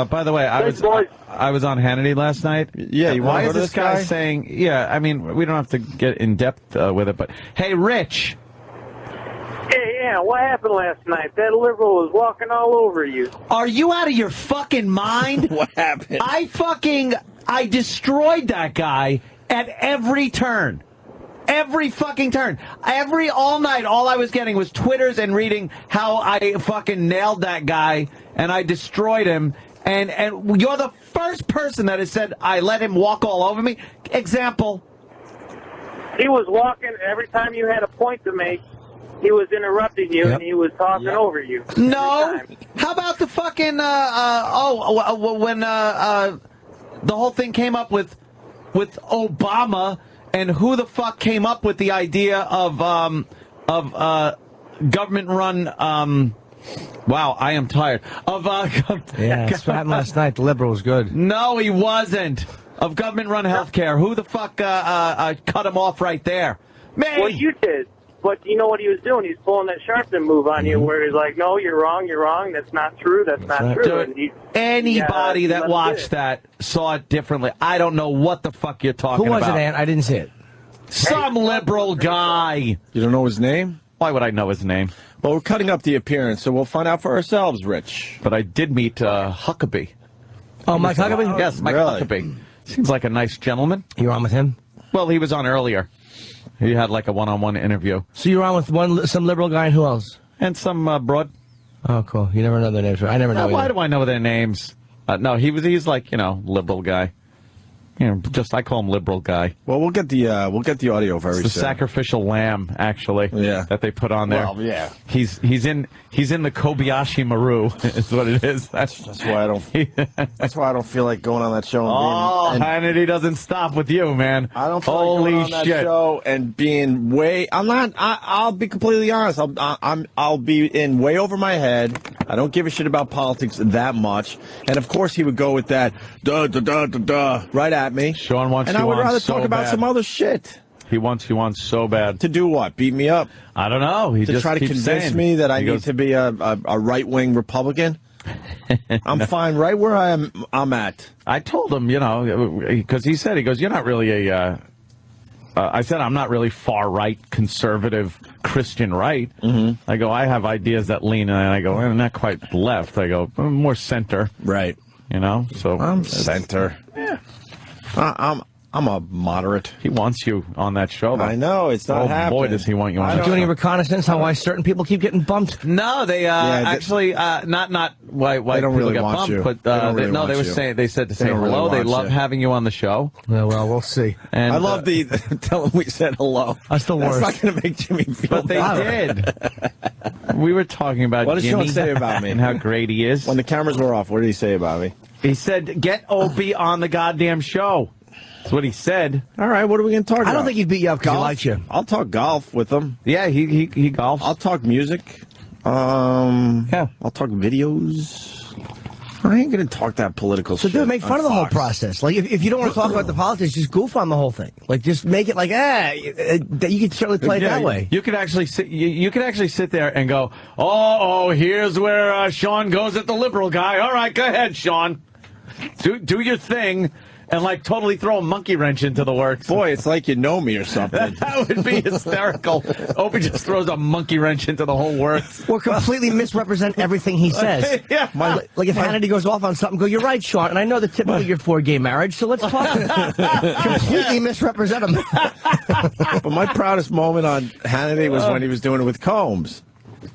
By the way, I was on Hannity last night. Yeah, why is this guy saying? Yeah, I mean, we don't have to get in depth with it, but hey, Rich. Hey, yeah, what happened last night? That liberal was walking all over you. Are you out of your fucking mind? What happened? I destroyed that guy at every turn. Every fucking turn. All night, all I was getting was Twitters and reading how I fucking nailed that guy and I destroyed him. And you're the first person that has said I let him walk all over me. Example. He was walking every time you had a point to make. He was interrupting you, and he was talking over you. No. How about the fucking, when the whole thing came up with Obama, and who the fuck came up with the idea of government-run, wow, I am tired. Yeah, that's what happened last night. The liberal was good. No, he wasn't. Of government-run health care. Who the fuck cut him off right there? Me! Well, you did. But you know what he was doing? He's pulling that Sharpton move on you where he's like, no, you're wrong, that's not true, that's not true. Dude, anybody that watched that saw it differently. I don't know what the fuck you're talking about. Who was it, Ant? I didn't see it. Some liberal guy. You don't know his name? Why would I know his name? Well, we're cutting up the appearance, so we'll find out for ourselves, Rich. But I did meet Huckabee. Oh, Mike Huckabee? Yes, Mike Huckabee. Seems like a nice gentleman. You were on with him? Well, he was on earlier. He had like a one-on-one interview. So you were on with some liberal guy and who else? And some broad. Oh, cool. You never know their names. I never know. Why do I know their names? No, he's like, liberal guy. I call him liberal guy. Well, we'll get the audio very soon. It's the sacrificial lamb, actually. Yeah. That they put on there. Well, yeah. He's in the Kobayashi Maru is what it is. That's why I don't. That's why I don't feel like going on that show. Hannity doesn't stop with you, man. I don't feel like going on that show and being way. I'm not. I'll be completely honest. I'll be in way over my head. I don't give a shit about politics that much. And of course, he would go with that right at me. Sean wants and I would rather talk about some other shit. He wants so bad. To do what? Beat me up? I don't know. He to just try to convince me that I need to be a right-wing Republican? I'm fine right where I'm at. I told him, because he goes, you're not really I said, I'm not really far-right, conservative, Christian right. Mm-hmm. I go, I have ideas that lean, and I go, I'm not quite left. I go, more center. Right. So I'm center. Yeah. I'm a moderate. He wants you on that show, though. I know, it's not happening. Boy, does he want you on that show. Do any reconnaissance on why certain people keep getting bumped? No, they actually not why they don't people really get want bumped, you. but they said to say really hello. They love you. having you on the show. Yeah, well, we'll see. And I love the tell them we said hello. That's the worst. That's not going to make Jimmy feel But they did. We were talking about what did Jimmy Sean say about me and how great he is. When the cameras were off, what did he say about me? He said, "Get Opie on the goddamn show." That's what he said. All right, what are we going to talk about? I don't think he'd beat you up because he likes you. I'll talk golf with him. Yeah, he golfs. I'll talk music. Yeah, I'll talk videos. I ain't going to talk that political shit. So, dude, make fun of the whole process. Like, if you don't want to talk about the politics, just goof on the whole thing. Like, just make it like, you can certainly play it that way. You could actually sit. You could actually sit there and go, "Oh, here's where Sean goes at the liberal guy. All right, go ahead, Sean. Do your thing." And, like, totally throw a monkey wrench into the works. Boy, it's like you know me or something. That would be hysterical. Opie just throws a monkey wrench into the whole works. Or completely misrepresent everything he says. Yeah. Like if Hannity goes off on something, go, you're right, Sean. And I know that typically you're for gay marriage, so let's talk. Completely misrepresent him. But my proudest moment on Hannity was when he was doing it with Combs.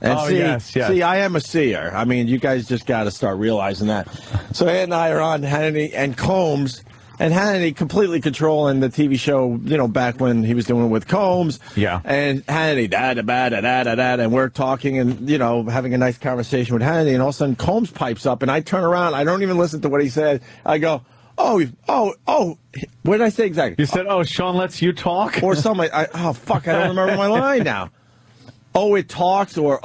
And see, I am a seer. I mean, you guys just got to start realizing that. So Ed and I are on Hannity and Combs. And Hannity completely controlling the TV show, back when he was doing it with Combs. Yeah. And Hannity, da-da-da-da-da-da-da, and we're talking and, having a nice conversation with Hannity, and all of a sudden Combs pipes up, and I turn around. I don't even listen to what he said. I go, oh, what did I say exactly? You said, Sean lets you talk? Or something. I don't remember my line now. Oh, it talks, or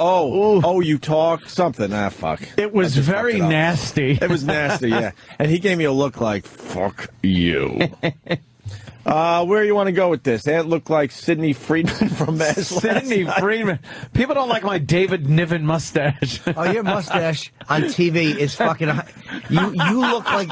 you talk, something. Fuck. It was very nasty. It was nasty, yeah. And he gave me a look like, fuck you. Where you want to go with this? Ant looked like Sidney Friedman from Maz. Sidney Friedman. People don't like my David Niven mustache. Oh, your mustache on TV is fucking... You look like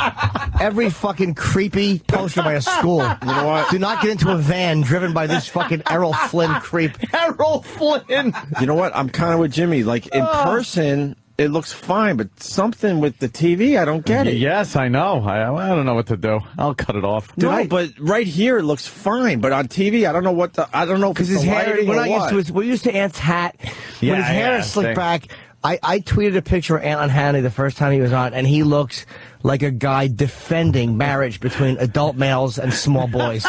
every fucking creepy poster by a school. You know what? Do not get into a van driven by this fucking Errol Flynn creep. Errol Flynn! You know what? I'm kind of with Jimmy. Like, in person... It looks fine, but something with the TV, I don't get it. Yes, I know. I don't know what to do. I'll cut it off. No, but right here it looks fine, but on TV, I don't know what I don't know if it's his the hair. lighting We're used to Ant's hat. When his hair is slicked back. I tweeted a picture of Ant on Hannity the first time he was on, and he looks like a guy defending marriage between adult males and small boys.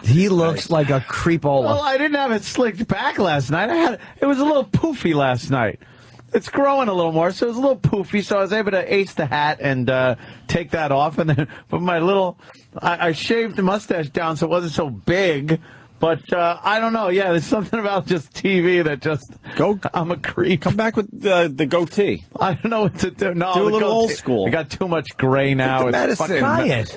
He looks like a creepola. Well, I didn't have it slicked back last night. It was a little poofy last night. It's growing a little more, so it was a little poofy, so I was able to ace the hat and take that off. And then put my little... I shaved the mustache down so it wasn't so big. But I don't know. Yeah, there's something about just TV that just... I'm a creep. Come back with the goatee. I don't know what to do. No, do a little old school. I got too much gray now. The medicine.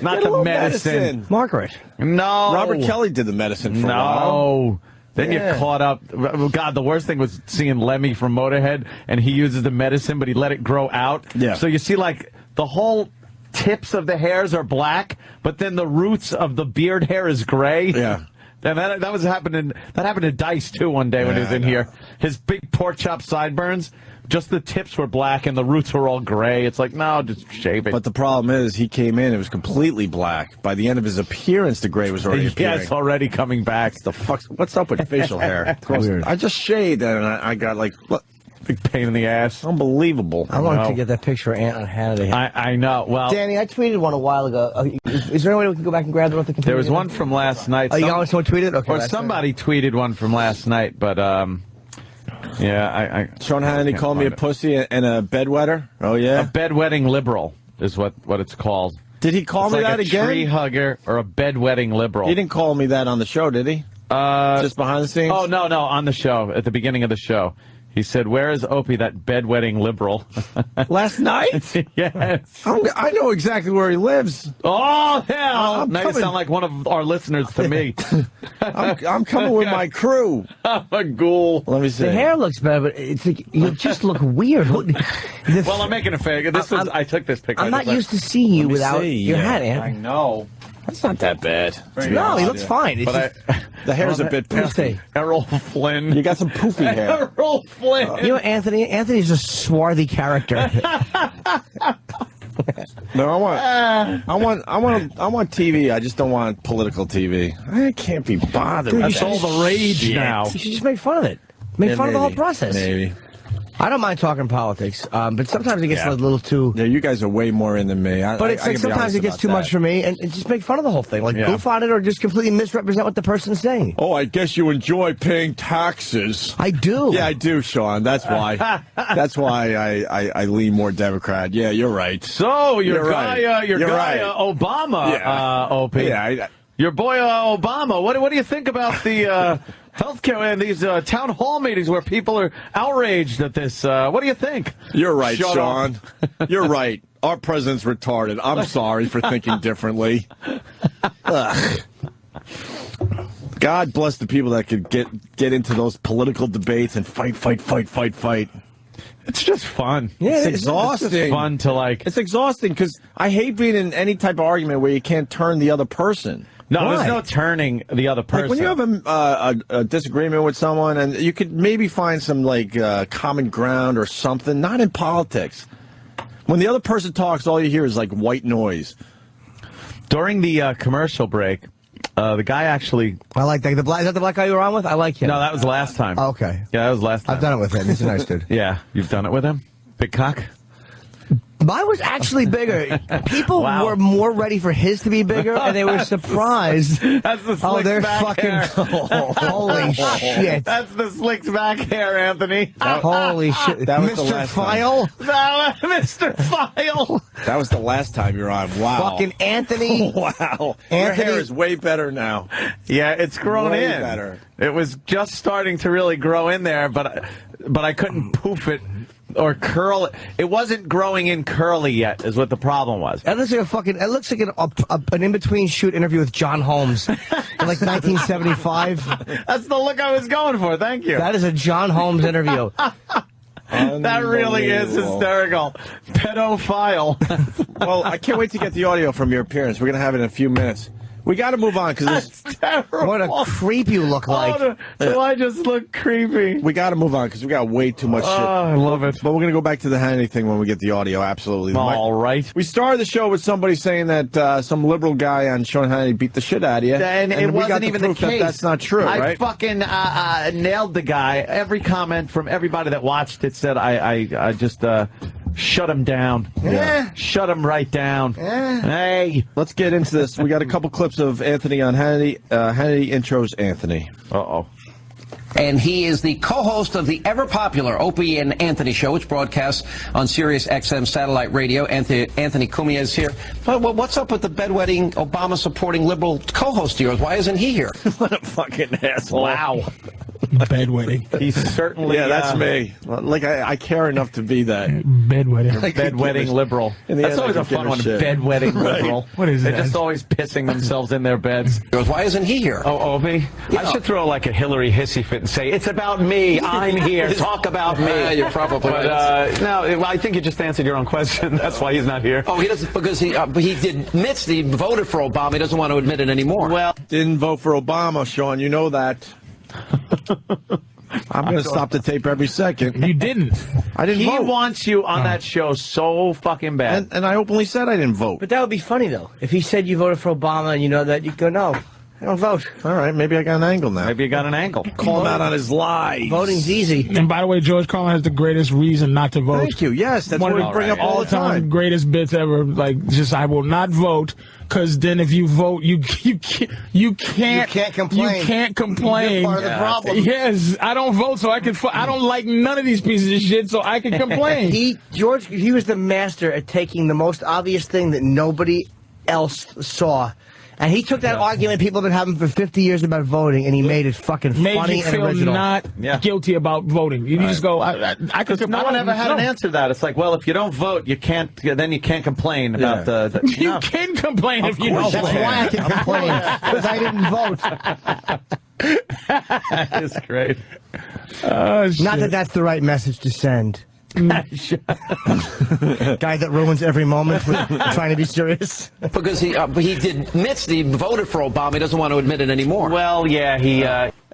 Not the medicine. Margaret. No. Robert Kelly did the medicine for a while. Then you caught up. God, the worst thing was seeing Lemmy from Motorhead, and he uses the medicine, but he let it grow out. Yeah. So you see, like, the whole tips of the hairs are black, but then the roots of the beard hair is gray. Yeah. And that was happening. That happened to Dice too one day when he was in here. His big pork chop sideburns, just the tips were black and the roots were all gray. It's like, no, just shave it. But the problem is, he came in, it was completely black. By the end of his appearance, the gray was already appearing. Yeah, it's already coming back. The fuck? What's up with facial hair? I just shaved and I got like. Big pain in the ass. Unbelievable. I wanted to get that picture of Ant on Hannity. I know. Well, Danny, I tweeted one a while ago. Is there any way we can go back and grab it off the computer? There was one from last night. Oh, someone tweeted? Okay. Or somebody tweeted one from last night, but yeah, Sean Hannity called me a pussy and a bedwetter. Oh yeah, a bedwetting liberal is what it's called. Did he call me like that a again? Tree hugger or a bedwetting liberal. He didn't call me that on the show, did he? Just behind the scenes. Oh no, on the show at the beginning of the show. He said, "Where is Opie, that bedwetting liberal?" Last night? Yes. I know exactly where he lives. Oh, hell! Now you sound like one of our listeners to me. I'm coming with my crew. I'm a ghoul. Let me see. The hair looks better, but it's like, you just look weird. Well, I'm making a fake. I took this picture. I'm not used to seeing you without your hat, Ant. I know. That's not that bad. No, he looks fine. It's the hair's a bit poofy. Errol Flynn. You got some poofy hair. Errol Flynn. You know, Anthony's a swarthy character. No, I want TV. I just don't want political TV. I can't be bothered. Dude, That's all the rage now. You should just make fun of it. Make fun of the whole process. Maybe. I don't mind talking politics, but sometimes it gets a little too... Yeah, you guys are way more in than me. But it's like sometimes it gets too much for me, and just make fun of the whole thing. Like, goof on it or just completely misrepresent what the person's saying. Oh, I guess you enjoy paying taxes. I do. Yeah, I do, Sean. That's why. That's why I lean more Democrat. Yeah, you're right. So, your guy Obama, Opie. Yeah, your boy Obama. What do you think about the... healthcare and these town hall meetings where people are outraged at this. What do you think? You're right, Sean. You're right. Our president's retarded. I'm sorry for thinking differently. God bless the people that could get into those political debates and fight. It's just fun. Yeah, it's exhausting. It's just fun to like. It's exhausting because I hate being in any type of argument where you can't turn the other person. No, there's no turning the other person. Like when you have a disagreement with someone, and you could maybe find some like common ground or something. Not in politics. When the other person talks, all you hear is like white noise. During the commercial break, the guy actually. I like that. Is that the black guy you were on with? I like him. No, that was last time. Oh, okay. Yeah, that was last time. I've done it with him. He's a nice dude. Yeah, you've done it with him? Big cock? Mine was actually bigger. People were more ready for his to be bigger, and they were surprised. That's the slicked they're back fucking. hair. Holy shit! That's the slicked back hair, Anthony. Holy shit! That was Mr. the last File. Mr. File. That was the last time you were on. Wow. Fucking Anthony. Wow. Anthony. Your hair is way better now. Yeah, it's grown way in. Better. It was just starting to really grow in there, but I couldn't poof it or curl. It wasn't growing in curly yet, is what the problem was. That looks like a fucking. It looks like an in-between shoot interview with John Holmes in like 1975. That's the look I was going for. Thank you. That is a John Holmes interview. That really is hysterical. Pedophile. Well, I can't wait to get the audio from your appearance. We're going to have it in a few minutes. We got to move on because That's terrible. What a creep you look like. Do I just look creepy? we got to move on because we got way too much shit. I love it. But we're going to go back to the Hannity thing when we get the audio. Absolutely. All right. We started the show with somebody saying that some liberal guy on Sean Hannity beat the shit out of you. And it we wasn't got even proof the case. that that's not true, I right? fucking nailed the guy. Every comment from everybody that watched it said I just shut him down. Yeah. Shut him right down. Yeah. Hey. Let's get into this. We got a couple clips of Anthony on Hannity. Hannity intros Anthony. Uh-oh. And he is the co-host of the ever-popular Opie and Anthony show, which broadcasts on Sirius XM satellite radio. Anthony Cumia is here. What's up with the bedwetting, Obama-supporting liberal co-host of yours? Why isn't he here? What a fucking asshole. Wow. Bedwetting. He's certainly... Yeah, that's me. Like, I care enough to be that. Bedwetting. Bedwetting liberal. That's always a fun one, bedwetting liberal. What is They're that? just always pissing themselves in their beds. Why isn't he here? Oh, Opie? Yeah. I should throw like a Hillary hissy fit and say, it's about me. I'm here. Talk about me. Yeah, you're probably But, no, I think you just answered your own question. That's why he's not here. Oh, he doesn't, because he admits that he voted for Obama. He doesn't want to admit it anymore. Well, Didn't vote for Obama, Sean. You know that. I'm going to stop the tape every second. You didn't. I didn't he vote. wants you on that show so fucking bad. And I openly said I didn't vote. But that would be funny, though. If he said you voted for Obama and you know that, you'd go, no, I don't vote. All right, maybe I got an angle now. Maybe you got an angle. Call him out on his lies. Voting's easy. And by the way, George Carlin has the greatest reason not to vote. Thank you. Yes, that's One what of we bring up all the time. Greatest bits ever. Like, just I will not vote because then if you vote, you can't complain. You can't complain. You're part of the problem. Yes, I don't vote, so I can. I don't like none of these pieces of shit, so I can complain. He was the master at taking the most obvious thing that nobody else saw. And he took that argument people have been having for 50 years about voting, and he made it fucking funny and original. Not guilty about voting. You just go, I could. No one ever had an answer to that. It's like, well, if you don't vote, you can't. Then you can't complain about the You can complain if you don't That's vote. why I can complain, because I didn't vote. That is great. Not that that's the right message to send. Guy that ruins every moment with trying to be serious. Because he admits that he voted for Obama. He doesn't want to admit it anymore. Well, yeah, he.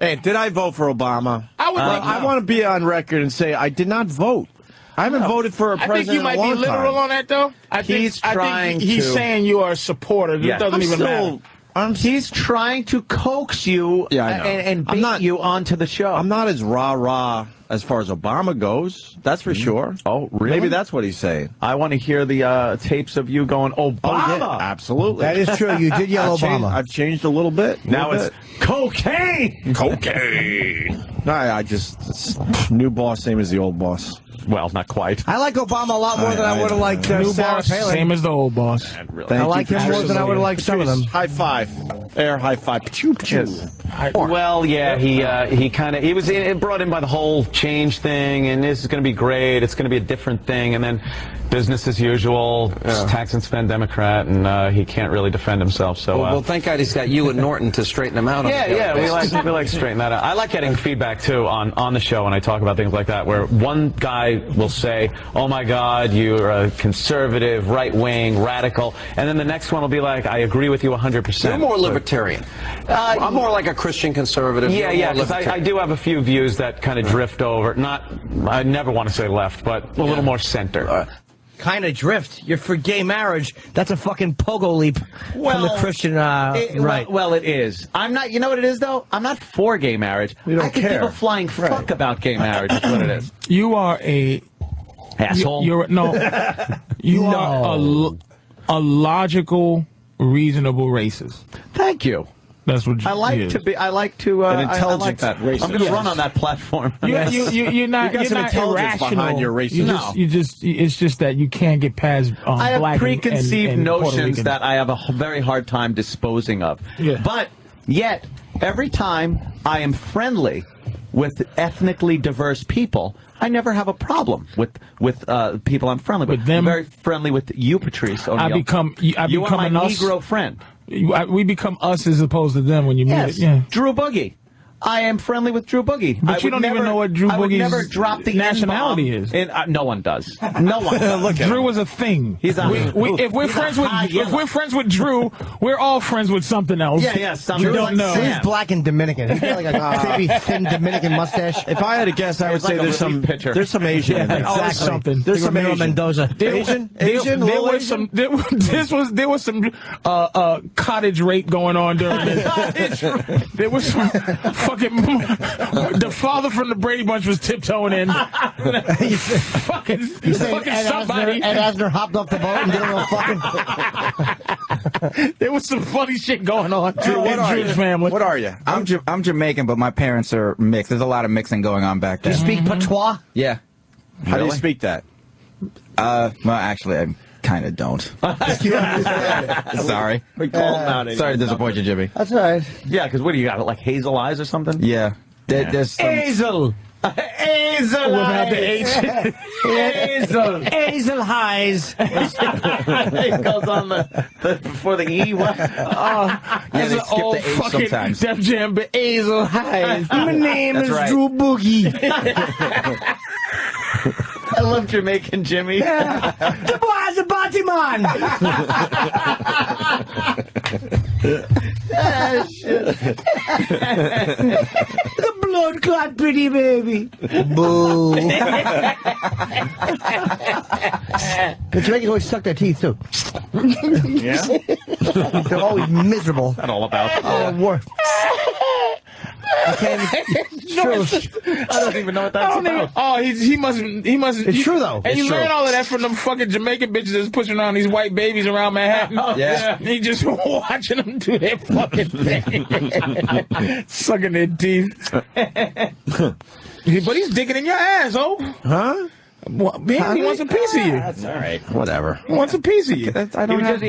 Hey, did I vote for Obama? I want to be on record and say I did not vote. I haven't voted for a I president think you might in a long be literal time. on that, though. I think he's saying you are a supporter. It doesn't even matter. He's trying to coax you and bait you onto the show. I'm not as rah-rah as far as Obama goes. That's for sure. Oh, really? Maybe that's what he's saying. I want to hear the tapes of you going, Obama. Oh, yeah, absolutely. That is true. You did yell Obama. I've changed a little bit. Now it's cocaine. Cocaine. No, I just new boss, same as the old boss. Well, not quite. I like Obama a lot more than I would have liked New Sarah boss, Palin. same as the old boss. I like him more than I would have liked some of them. High five. Air high five. Pew, pew. Well, yeah, he was brought in by the whole change thing, and this is going to be great. It's going to be a different thing, and then business as usual, tax and spend Democrat, and he can't really defend himself. So, well, thank God he's got you and Norton to straighten him out. Yeah, we like to straighten that out. I like getting feedback too on the show when I talk about things like that, where one guy will say, "Oh my God, you're a conservative, right-wing, radical," and then the next one will be like, "I agree with you 100%." You're more libertarian. I'm more like a Christian conservative. Yeah, because I do have a few views that kind of drift over. I never want to say left, but a little more center. Kind of drift. You're for gay marriage. That's a fucking pogo leap from the Christian right. Well, it is. I'm not. You know what it is, though? I'm not for gay marriage. You don't I can care. give a flying fuck about gay marriage. Is what it is. You are a asshole. You are a logical, reasonable racist. Thank you. That's what I like to be. I like to. An intelligent racist. I'm going to run on that platform. You're not. You got some not intelligence irrational. behind your racism. It's just that you can't get past. I have black preconceived and Puerto notions Rican. that I have a very hard time disposing of. Yeah. But yet, every time I am friendly with ethnically diverse people, I never have a problem with people I'm friendly with. them? I'm very friendly with you, Patrice O'Neal. You are my us. Negro friend. We become us as opposed to them when you meet it. Yeah. Drew Boogie. I am friendly with Drew Boogie. But you don't even know what Drew Boogie's nationality is. No one does. No one. Look, Drew was a thing. He's on. If we're friends with Drew, we're all friends with something else. Yeah. You don't know. He's black and Dominican. He's got like a baby thin Dominican mustache. If I had to guess, I would say there's some Asian in there. Exactly. Something. There's some Asian. Mendoza. Asian. There was some cottage rape going on during this. There was some fucking. The father from the Brady Bunch was tiptoeing in. fucking somebody. Ed Asner hopped off the boat and did a little fucking. There was some funny shit going on. Drew, what are you? Family. What are you? I'm Jamaican, but my parents are mixed. There's a lot of mixing going on back there. Do you speak patois? Yeah. How do you speak that? Well, actually, I kind of don't. Sorry. Sorry to disappoint you, Jimmy. That's all right. Yeah, because what do you got? Like hazel eyes or something? Yeah. There's some... Hazel. Hazel Without the H. Hazel. Hazel highs. It goes on before the E. What? Yeah, they skip the H sometimes. Def Jam, but Hazel highs. My name is right. Drew Boogie. I love Jamaican Jimmy. Yeah. The boy's a Batman. Shit. The blood clot pretty baby. Boo. The Jamaicans always suck their teeth too. Yeah? They're always miserable. Not all about. Oh, worse. I don't even know what that's about. He must. It's true though. And you learn all of that from them fucking Jamaican bitches that's pushing around these white babies around Manhattan. Yeah. He just watching them do their fucking thing, sucking their teeth. But he's digging in your ass, Huh? Well, man, he wants a piece of you. That's all right. Whatever. He wants a piece of you. I don't have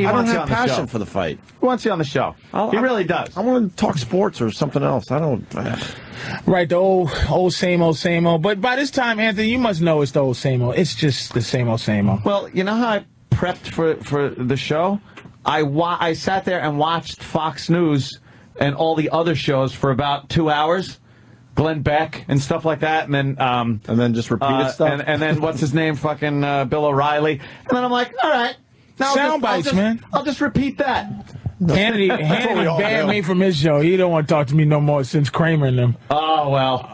passion for the fight. He wants you on the show. He really does. I want to talk sports or something else. I don't. Right, the old same old. But by this time, Anthony, you must know it's the old same old. It's just the same old. Well, you know how I prepped for the show? I sat there and watched Fox News and all the other shows for about 2 hours. Glenn Beck and stuff like that, and then just repeated stuff. And then what's his name? Fucking Bill O'Reilly. And then I'm like, all right, now sound bites, man. I'll just repeat that. Hannity banned me from his show. He don't want to talk to me no more since Kramer and them. Oh well.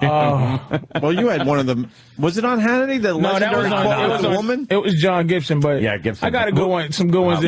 Well, you had one of them. Was it on Hannity? The no, that was on the woman. It was John Gibson, but yeah, Gibson. I got a good one. Some good ones.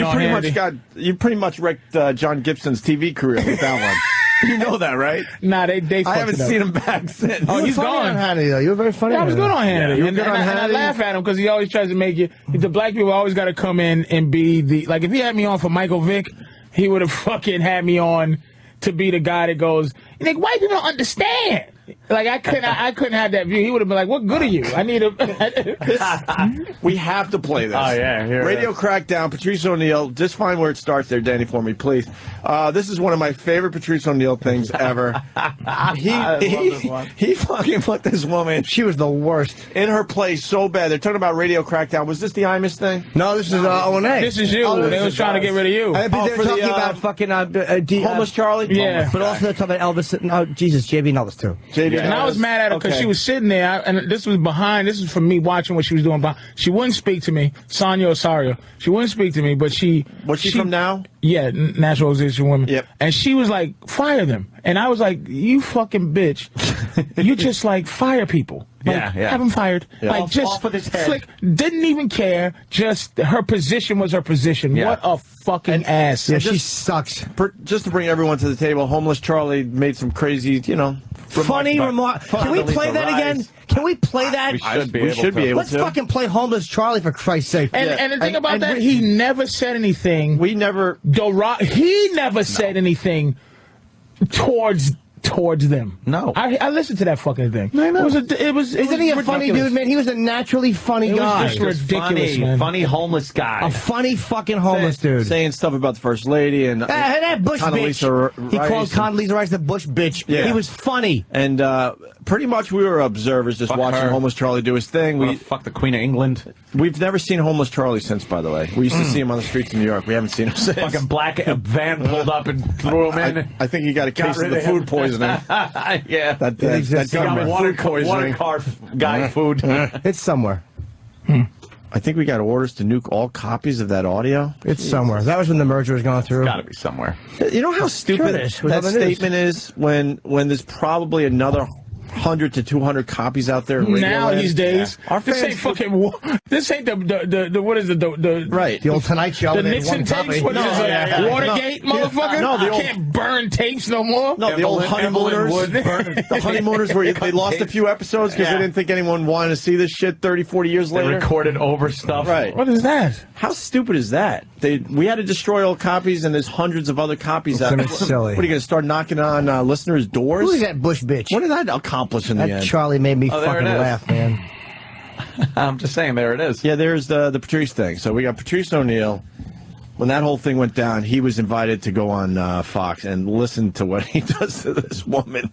You pretty much wrecked John Gibson's TV career with that one. You know that, right? Nah, they I haven't seen him back since. Oh, he's gone. On Hannity, though. You were very funny. Yeah, I was good on Hannity. Yeah, and I laugh at him because he always tries to make you. The black people always got to come in and be the like. If he had me on for Michael Vick, he would have fucking had me on to be the guy that goes, you think white people don't understand. Like I couldn't have that view. He would have been like, "What good are you? I need a." We have to play this. Oh yeah, here Radio Crackdown. Patrice O'Neal. Just find where it starts there, Danny, for me, please. This is one of my favorite Patrice O'Neal things ever. He fucking put this woman. She was the worst In her place so bad. They're talking about Radio Crackdown. Was this the Imus thing? No, this is O&A. This is you. They was trying to get rid of you. They're talking about fucking Homeless Charlie. Yeah, but also they're talking about Elvis. No, Jesus, JB Elvis too. And I was mad at her because she was sitting there, and this was from me watching what she was doing. She wouldn't speak to me, Sonia Osario. She wouldn't speak to me, but she... Was she from now? Yeah, National Organization of Women. Yep. And she was like, fire them. And I was like, you fucking bitch. You just, like, fire people. Like, have them fired. Yeah. Like, off with his head. Didn't even care. Just her position was her position. Yeah. What a fucking ass. Yeah, she sucks. Just to bring everyone to the table, Homeless Charlie made some crazy, Funny remark. Can we play that again? Can we play that? We should be able Let's fucking play Homeless Charlie for Christ's sake. And the thing about that, he never said anything. He never said anything towards them. No. I listened to that fucking thing. I know. Isn't he a funny dude, man? He was a naturally funny guy. It was just ridiculous, man. Funny homeless guy. A funny fucking homeless dude. saying stuff about the First Lady and that Bush Condoleezza bitch. He called Rice Condoleezza Rice the Bush bitch. Yeah. He was funny. and pretty much we were observers, just watching Homeless Charlie do his thing. Fuck the Queen of England. We've never seen Homeless Charlie since, by the way. We used to see him on the streets of New York. We haven't seen him since. Fucking black van pulled up and threw him in. I think he got a case of the food poisoning. Yeah. That government food poisoning. Water car guy food. It's somewhere. I think we got orders to nuke all copies of that audio. It's somewhere. That was when the merger was going through. It's got to be somewhere. You know how stupid that statement is when there's probably another 100 to 200 copies out there. Now these days, our this ain't fucking. This ain't the what is the right? The old Tonight Show. The Nixon tapes. What is this? Watergate, motherfucker. No, you can't burn tapes no more. No, the old honeymooners. The honeymooners where they lost a few episodes because they didn't think anyone wanted to see this shit 30, 40 years later. They recorded over stuff. Right. What is that? How stupid is that? We had to destroy all copies, and there's hundreds of other copies out there. It's silly. What are you going to start knocking on listeners' doors? Who is that Bush bitch? What did that accomplish in the end? Charlie made me fucking laugh, man. I'm just saying, there it is. Yeah, there's the Patrice thing. So we got Patrice O'Neill. When that whole thing went down, he was invited to go on Fox and listen to what he does to this woman.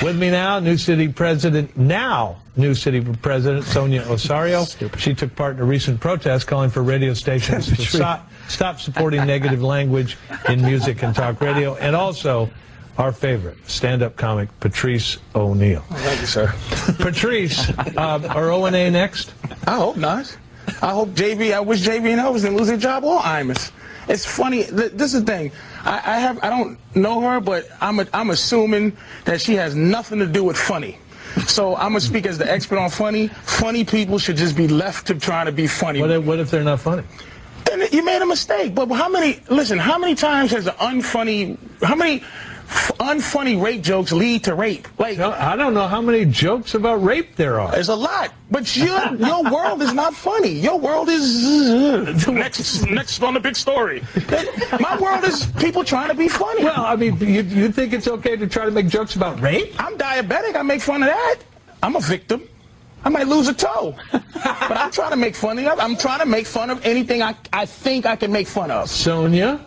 With me now, New City President Sonia Osorio. She took part in a recent protest calling for radio stations to stop supporting negative language in music and talk radio, and also our favorite stand-up comic, Patrice O'Neill. Thank you, sir. Patrice, are O&A next? I hope not. I wish JV and Elvis didn't lose their job or Imus. It's funny. This is the thing. I don't know her, but I'm assuming that she has nothing to do with funny. So I'm gonna speak as the expert on funny. Funny people should just be left to trying to be funny. What if they're not funny? Then you made a mistake. But how many times has how many unfunny rape jokes lead to rape? Like, I don't know how many jokes about rape there are. There's a lot, but your world is not funny. Your world is next on the big story. My world is people trying to be funny. Well, I mean, you think it's okay to try to make jokes about rape? I'm diabetic. I make fun of that. I'm a victim. I might lose a toe, but I'm trying to make fun of. I'm trying to make fun of anything I think I can make fun of. Sonia?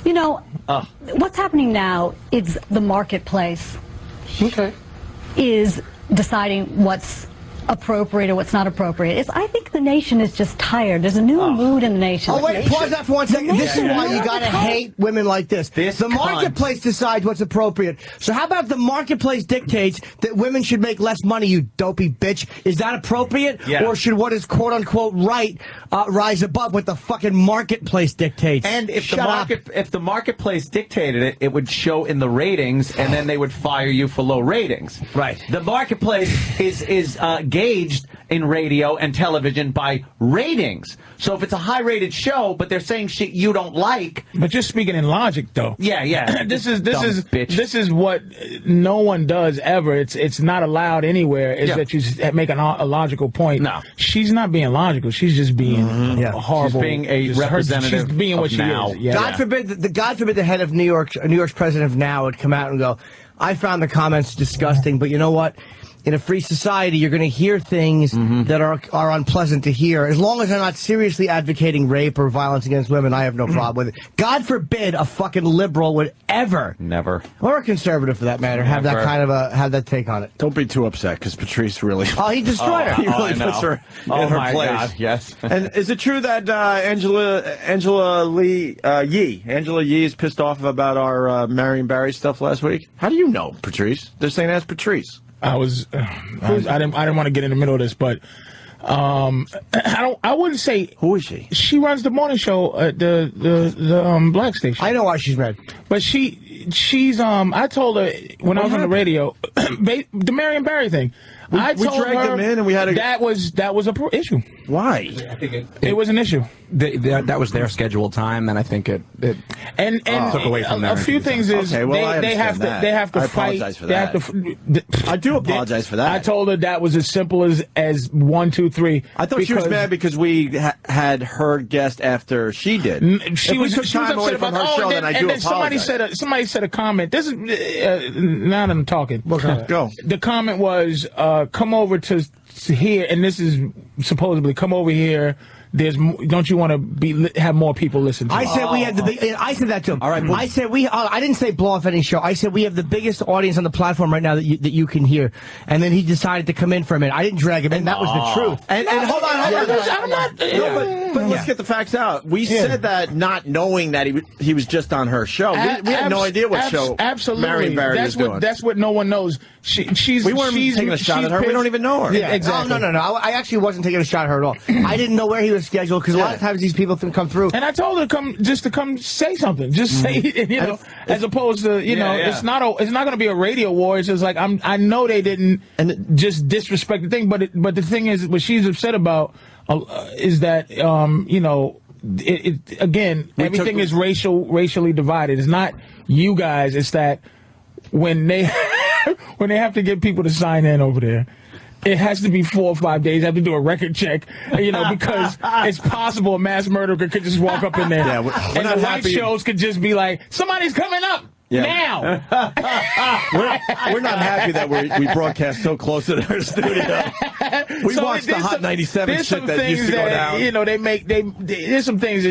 You know, what's happening now is the marketplace is deciding what's appropriate or what's not appropriate. I think the nation is just tired. There's a new mood in the nation. Oh, wait, pause that for 1 second. This is why you gotta hate women like this. The marketplace decides what's appropriate. So how about the marketplace dictates that women should make less money, you dopey bitch? Is that appropriate? Yeah. Or should what is quote-unquote right rise above what the fucking marketplace dictates? And if the marketplace dictated it, it would show in the ratings, and then they would fire you for low ratings. Right. The marketplace is gauged in radio and television by ratings. So if it's a high-rated show, but they're saying shit you don't like, but just speaking in logic, though. Yeah. This is what no one does ever. It's not allowed anywhere. Is that you make a logical point? No, she's not being logical. She's just being horrible. She's being a representative. She's being what she now. is. Yeah. God forbid the head of New York's president of Now would come out and go, I found the comments disgusting, but you know what? In a free society, you're going to hear things that are unpleasant to hear. As long as they're not seriously advocating rape or violence against women, I have no problem with it. God forbid a fucking liberal would ever, or a conservative for that matter, have that kind of have that take on it. Don't be too upset, because Patrice really... Oh, he destroyed her. He really puts her in her place. God, yes. And is it true that Angela Yee is pissed off about our Marion Barry stuff last week? How do you know, Patrice? They're saying that's Patrice. I didn't want to get in the middle of this, but I wouldn't say. Who is she? She runs the morning show at the black station. I know why she's mad, but she's I told her when I was on the radio, the Marion Barry thing. I told dragged her them in and we had that was a issue. Why? I think it was an issue. That was their scheduled time, and I think it took away from a few things. Is they have to fight. I apologize for that. I do apologize for that. I told her that was as simple as 1, 2, 3. I thought she was mad because we had her guest after she did. She was upset about her show, then I do apologize. Somebody said a comment. This is now that I'm talking. Go. The comment was come over to here, and this is supposedly come over here don't you want to have more people listen to I it? said we had the big. I said that to him. All right. I said I didn't say blow off any show. I said we have the biggest audience on the platform right now that you can hear. And then he decided to come in for a minute. I didn't drag him in. That was the truth. And hold on. I'm not. But let's get the facts out. We said that not knowing that he was just on her show. We had no idea what show Marion Barry was doing. That's what no one knows. We weren't taking a shot at her. We don't even know her. Yeah, exactly. No. I actually wasn't taking a shot at her at all. I didn't know where he was scheduled because a lot of times these people come through. And I told her to come say something. Just say it, as opposed to it's not going to be a radio war. It's just like I know they didn't just disrespect the thing, but the thing is, what she's upset about is that again, everything is racially divided. It's not you guys. It's that when they have to get people to sign in over there, it has to be 4 or 5 days. They have to do a record check, because it's possible a mass murderer could just walk up in there. Yeah, and the white shows could just be like, somebody's coming up. Yeah. Now, we're not happy that we broadcast so close to their studio. We watched the Hot 97 shit that used to go down. There's some things,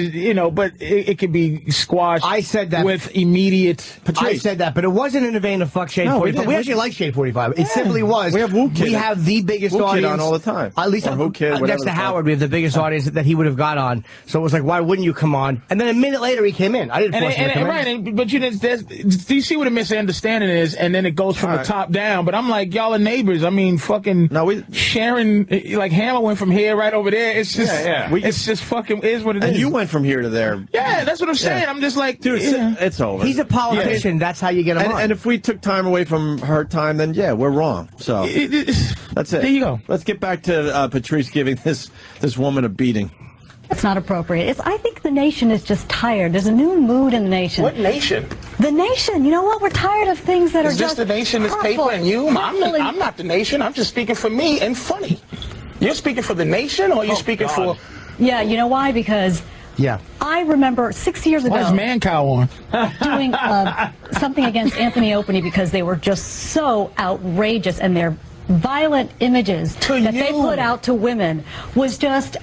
but it can be squashed. I said that with immediate. Patrice. I said that, but it wasn't in the vein of fuck Shade 45. We actually like Shade 45. It simply was. We have Woo Kid. We have the biggest Woo audience Kid on all the time. At least next to Howard, we have the biggest audience that he would have got on. So it was like, why wouldn't you come on? And then a minute later, he came in. I didn't force him to come in. But do you see what a misunderstanding is? And then it goes from the top down. But I'm like, y'all are neighbors. I mean, fucking sharing, like Hammer went from here right over there. It's just, it's just fucking is what it is. And you went from here to there. Yeah, that's what I'm saying. I'm just like, dude, it's over. He's a politician. Yeah. That's how you get him on. And if we took time away from her time, then we're wrong. So that's it. There you go. Let's get back to Patrice giving this woman a beating. It's not appropriate. I think the nation is just tired. There's a new mood in the nation. What nation? The nation. You know what? We're tired of things that are just the nation is paper and you? I'm not the nation. I'm just speaking for me and funny. You're speaking for the nation, or you're speaking for... Yeah, you know why? Because I remember 6 years ago... Why is Man Cow on? ...doing something against Anthony Opie because they were just so outrageous, and their violent images that they put out to women was just...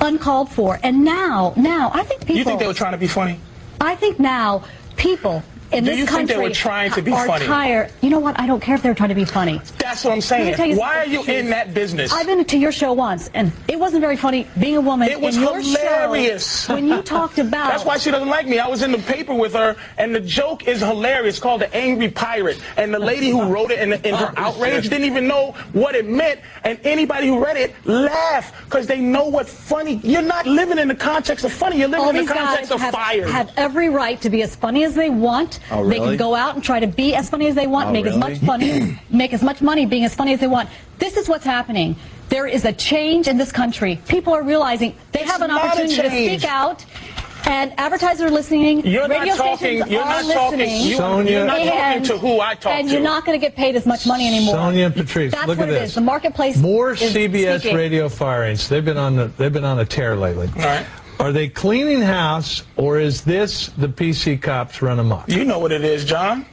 uncalled for. And now I think people... You think they were trying to be funny? I think now people in this country they were trying to be are funny? Tired. You know what? I don't care if they're trying to be funny. That's what I'm saying. Why are you in that business? I've been to your show once, and it wasn't very funny being a woman. It was in your hilarious. Show, when you talked about... That's why she doesn't like me. I was in the paper with her, and the joke is hilarious. It's called The Angry Pirate. And the lady who wrote it in her outrage didn't even know what it meant. And anybody who read it laughed because they know what funny... You're not living in the context of funny. You're living in the context of fire. Have every right to be as funny as they want. Oh, really? They can go out and try to be as funny as they want, make as much money being as funny as they want. This is what's happening. There is a change in this country. People are realizing they have an opportunity to speak out, and advertisers are listening. Radio stations are listening. You're not talking to who I talk to. And you're not going to get paid as much money anymore. Sonia and Patrice, That's look what at it this. is. The marketplace More is CBS speaking. radio firings. They've been on a tear lately. All right. Are they cleaning house, or is this the PC cops run amok? You know what it is, John.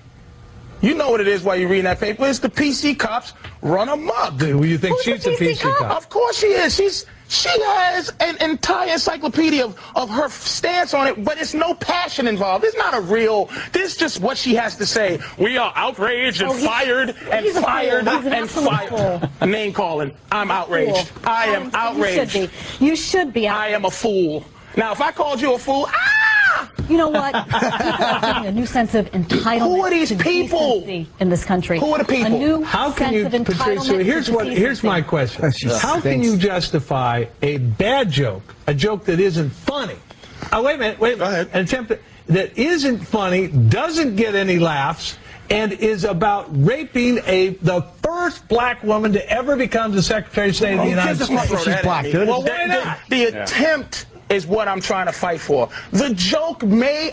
You know what it is while you're reading that paper. It's the PC cops run amok. Do you think she's a PC cop? Of course she is. She has an entire encyclopedia of her stance on it, but it's no passion involved. It's not a real... This is just what she has to say. We are outraged and fired and fired and fired. Name calling. I'm outraged. I am outraged. You should be outraged. I am a fool. Now, if I called you a fool... You know what? People are getting a new sense of entitlement. Who are these people in this country? Who are the people? A new How can sense you, of entitlement. Patrice, here's my question. How can you justify a bad joke, a joke that isn't funny? Wait a minute. Go ahead. An attempt that isn't funny, doesn't get any laughs, and is about raping the first black woman to ever become the Secretary of State of the United States. She's black, dude. Well, why not? The attempt is what I'm trying to fight for. The joke may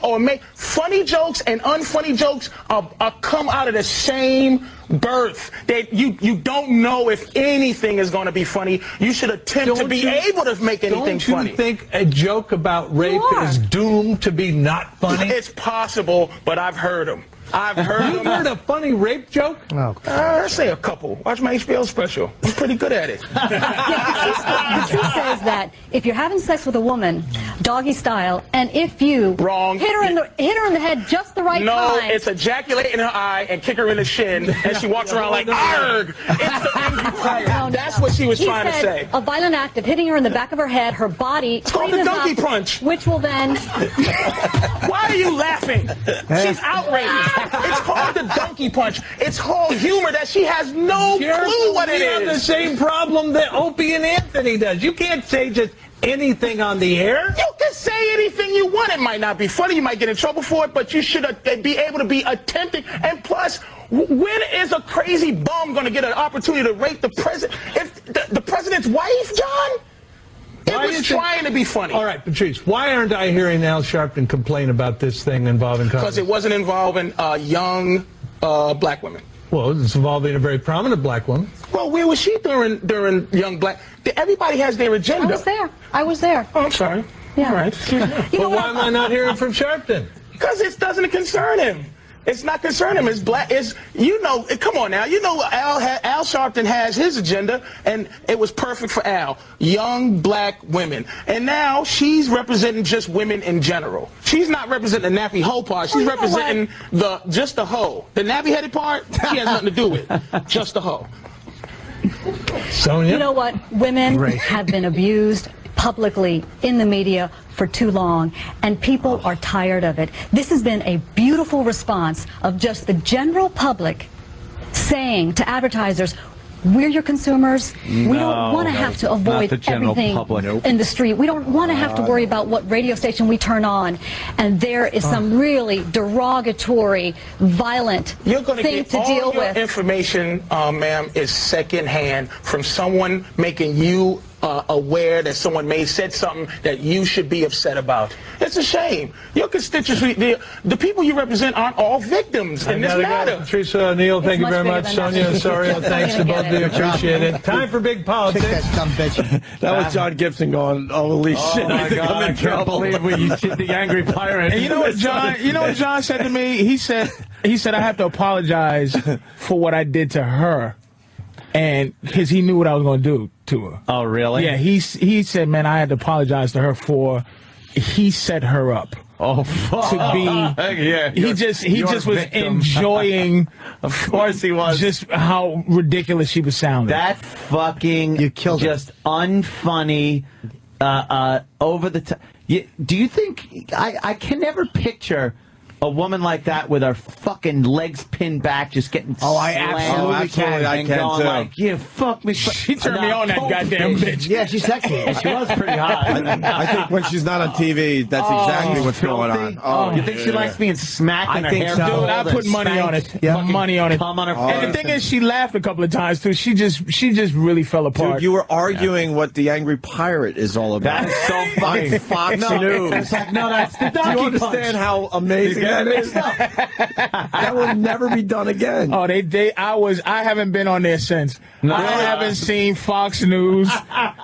funny jokes and unfunny jokes are come out of the same birth. That you don't know if anything is going to be funny. You should attempt to be able to make anything funny. Don't you think a joke about rape is doomed to be not funny? It's possible, but I've heard them. I've heard You've heard a funny rape joke? No. I'd say a couple. Watch my HBO special. I'm pretty good at it. Patrice says that if you're having sex with a woman, doggy style, and if you hit her in the head just the right time. No, it's ejaculate in her eye and kick her in the shin, and she walks around like, arg! It's the angry pirate. That's what she was trying to say. A violent act of hitting her in the back of her head, her body. It's called the donkey punch. Which will then. Why are you laughing? She's outraged. It's called the donkey punch. It's called humor that she has no clue what it is. You have the same problem that Opie and Anthony does. You can't say just anything on the air. You can say anything you want. It might not be funny. You might get in trouble for it, but you should be able to be attentive. And plus, when is a crazy bum going to get an opportunity to rape the president? If the president's wife, John? It was trying to be funny. All right, Patrice, why aren't I hearing Al Sharpton complain about this thing involving Congress? Because it wasn't involving young black women. Well, it's involving a very prominent black woman. Well, where was she during young black? Everybody has their agenda. I was there. Oh, I'm sorry. Yeah. All right. Well, why am I not hearing from Sharpton? Because it doesn't concern him. It's not concerning him. It's black. It's, you know, come on now. You know Al Sharpton has his agenda, and it was perfect for Al. Young black women. And now she's representing just women in general. She's not representing the nappy hoe part. She's representing just the hoe. The nappy-headed part, she has nothing to do with. Just the hoe. Sonia? You know what? Women have been abused publicly in the media for too long, and people are tired of it. This has been a beautiful response of just the general public saying to advertisers, we're your consumers. We don't want to have to avoid everything in the street. We don't want to have to worry about what radio station we turn on. And there is some really derogatory, violent thing to deal with. You're going to get all your information, ma'am, is secondhand from someone making you aware that someone may have said something that you should be upset about. It's a shame. Your constituency, the people you represent aren't all victims in this matter. Patrice O'Neill, thank you very much. Sonia Osorio, thanks to both of you. Appreciate it. Time for big politics. That was John Gibson going, holy shit. Oh my God, I can't believe we hit the angry pirate. And you know what John said to me? He said I have to apologize for what I did to her. And because he knew what I was going to do to her. Oh, really? Yeah, he said, man, I had to apologize to her for he set her up. Oh, fuck. To be, yeah, he just was enjoying. Of course he was. Just how ridiculous she was sounding. That fucking just unfunny, over the top. Do you think I can never picture a woman like that with her fucking legs pinned back, just getting I absolutely can. I can going too. Like, yeah, fuck me. She turned me on, that goddamn bitch. Yeah, she's sexy. She was pretty hot. I think when she's not on TV, that's exactly what's going on. Oh, you think she likes being smacked in her hair? so. Dude, I put money on it. Yeah. Money on it. Come on her And the thing is, she laughed a couple of times too. She just really fell apart. Dude, you were arguing what the Angry Pirate is all about. That is so funny. Fox News. It's like, no, that's the Do you donkey understand how amazing that is? That will never be done again. Oh, I haven't been on there since. I haven't seen Fox News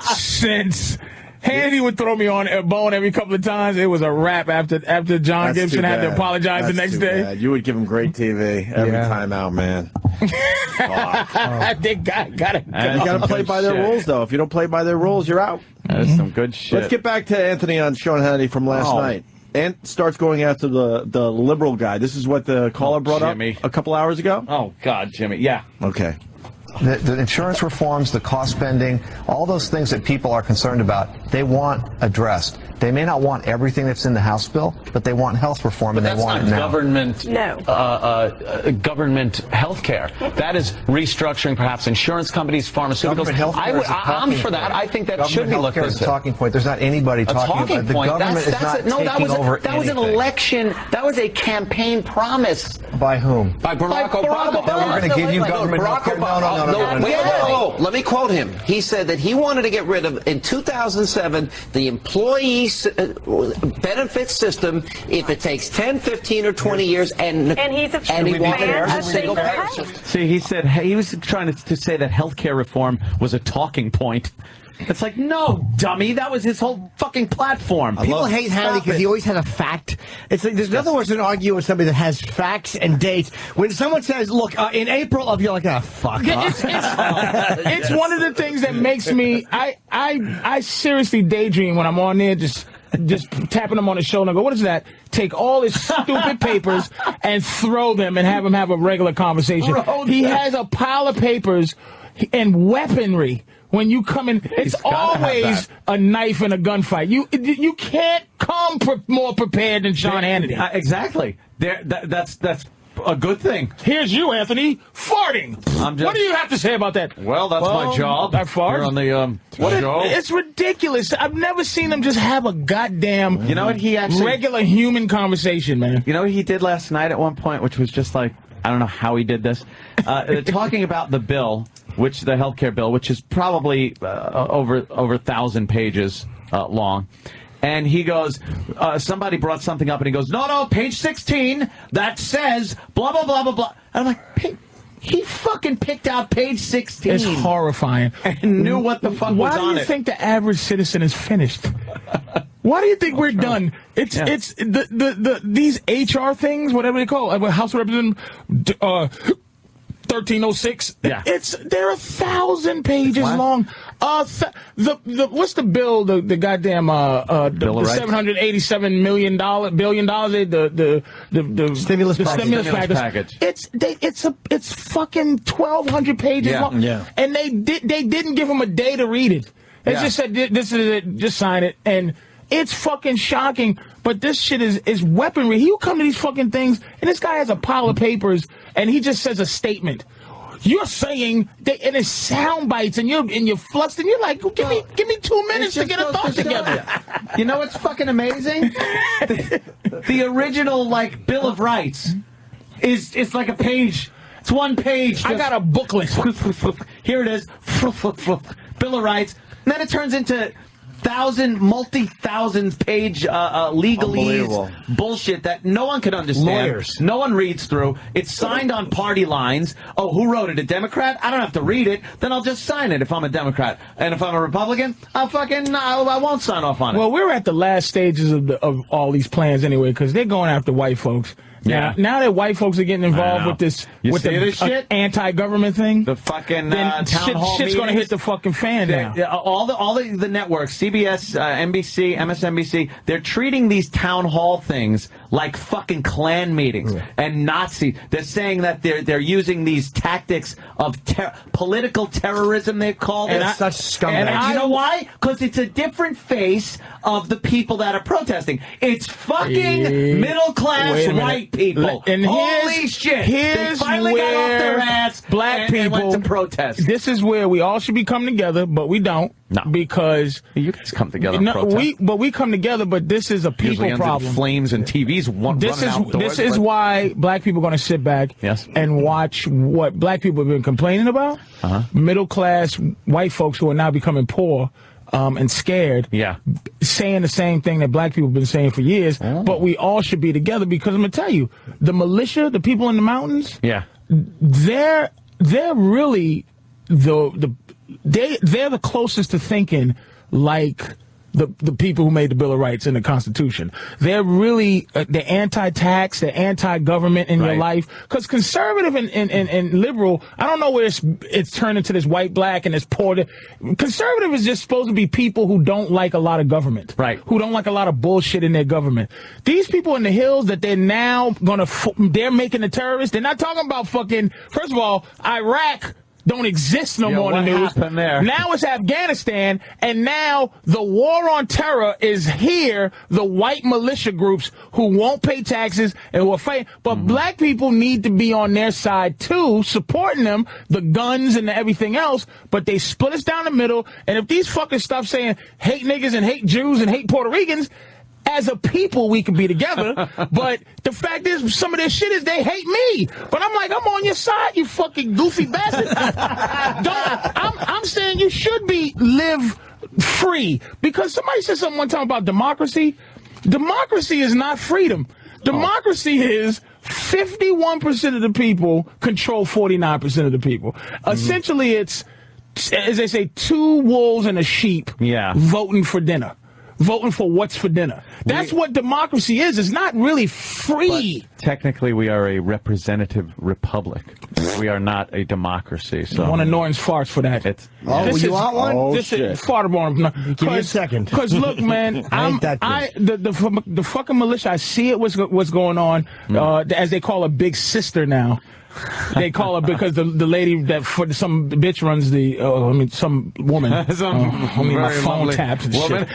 since. Hannity would throw me on a bone every couple of times. It was a wrap after John Gibson had to apologize the next day. Bad. You would give him great TV every time out, man. They gotta You got to play by their rules, though. If you don't play by their rules, you're out. That's some good shit. Let's get back to Anthony on Sean Hannity from last night. Ant starts going after the liberal guy. This is what the caller brought up a couple hours ago? Oh, God, Jimmy. Yeah. Okay. The insurance reforms, the cost spending, all those things that people are concerned about, they want addressed. They may not want everything that's in the House bill, but they want health reform, and they want it now. Government health care. That is restructuring perhaps insurance companies, pharmaceuticals. I'm for that. I think that should be looked into. Is a talking point. There's not anybody talking about the government is not taking over anything. That was an election. That was a campaign promise. By whom? By Barack Obama. That we're going to give you government health care? No. Let me quote him. He said that he wanted to get rid of, in 2007, the employee benefit system if it takes 10, 15, or 20 years, and he wanted a single payer system. See, he said he was trying to say that health care reform was a talking point. It's like, no, dummy. That was his whole fucking platform. People hate Hannity because he always had a fact. It's like there's nothing worse than arguing with somebody that has facts and dates. When someone says, "Look, in April of," you're like, "Ah, fuck." It's one of the things that makes me. I seriously daydream when I'm on there, just tapping him on the shoulder and go, "What is that?" Take all his stupid papers and throw them and have him have a regular conversation. He has a pile of papers and weaponry. When you come in, it's always a knife and a gunfight. You can't come more prepared than Sean Hannity. Exactly. That's a good thing. Here's you, Anthony, farting. What do you have to say about that? Well, that's my job. I fart. Here on the show. It's ridiculous. I've never seen him just have a goddamn you know what he actually regular human conversation, man. You know what he did last night at one point, which was just like, I don't know how he did this. Talking about the bill, the health care bill, which is probably over 1,000 pages long. And he goes, somebody brought something up, and he goes, no, page 16, that says blah, blah, blah, blah, blah. And I'm like, he fucking picked out page 16. It's horrifying. And knew what the fuck was on it. Why do you think the average citizen is finished? Why do you think we're done? It's these HR things, whatever they call it, House of Representatives 1306. Yeah. They're 1,000 pages long. What's the bill? The goddamn the $787 billion, the stimulus package. It's fucking 1,200 pages long. Yeah. And they didn't give him a day to read it. They just said, this is it, just sign it. And it's fucking shocking, but this shit is weaponry. He'll come to these fucking things, and this guy has a pile of papers, and he just says a statement. You're saying that, and it's sound bites, and you're flustered, and you're like, give me 2 minutes to get a thought together. You know what's fucking amazing? The original Bill of Rights is like a page. It's one page. I got a booklet. Here it is. Bill of Rights. And then it turns into multi-thousands page legalese bullshit that no one can understand. Lawyers. No one reads through. It's signed on party lines. Oh, who wrote it? A Democrat? I don't have to read it. Then I'll just sign it if I'm a Democrat. And if I'm a Republican, I won't sign off on it. Well, we're at the last stages of all these plans anyway, because they're going after white folks. Yeah. Now that white folks are getting involved with this, this shit? Anti-government thing, the fucking then town hall shit's going to hit the fucking fan now. All the networks, CBS, NBC, MSNBC, they're treating these town hall things like fucking Klan meetings and Nazi. They're saying that they're using these tactics of political terrorism. They've called it. Such scumbags. And you know why? Because it's a different face of the people that are protesting. It's fucking middle class white people. And holy shit! Here's they finally got off their ass. Black people and went to protest. This is where we all should be coming together, but we don't. No, because you guys come together. And protest. we come together, but this is a people problem. Flames and TVs. This is why black people are going to sit back and watch what black people have been complaining about. Middle class white folks who are now becoming poor. And scared, saying the same thing that black people have been saying for years, but we all should be together because I'm going to tell you, the militia, the people in the mountains, they're really they're the closest to thinking like the people who made the Bill of Rights and the Constitution. They're really they're anti-tax, they're anti-government in your life. Because conservative and liberal, I don't know where it's turned into this white-black and this poor. Conservative is just supposed to be people who don't like a lot of government. Right. Who don't like a lot of bullshit in their government. These people in the hills that they're now they're making the terrorists, they're not talking about fucking, first of all, Iraq don't exist no more in the news. There? Now it's Afghanistan, and now the war on terror is here. The white militia groups who won't pay taxes and who are fighting. But black people need to be on their side, too, supporting them, the guns and everything else. But they split us down the middle, and if these fuckers stop saying hate niggas and hate Jews and hate Puerto Ricans, as a people, we can be together, but the fact is, some of their shit is they hate me. But I'm like, I'm on your side, you fucking goofy bastard. I'm saying you should live free. Because somebody said something one time about democracy. Democracy is not freedom. Democracy is 51% of the people control 49% of the people. Essentially, it's as they say, 2 wolves and a sheep voting for dinner. Voting for what's for dinner. That's what democracy is. It's not really free. But technically, we are a representative republic. We are not a democracy. So one of Norton's farts for that. You want one? Oh, this is fart bomb. Give me a second. Because look, man, the fucking militia. I see it. What's going on? As they call a big sister now. They call her because the lady that some bitch runs the some woman. My phone taps and shit.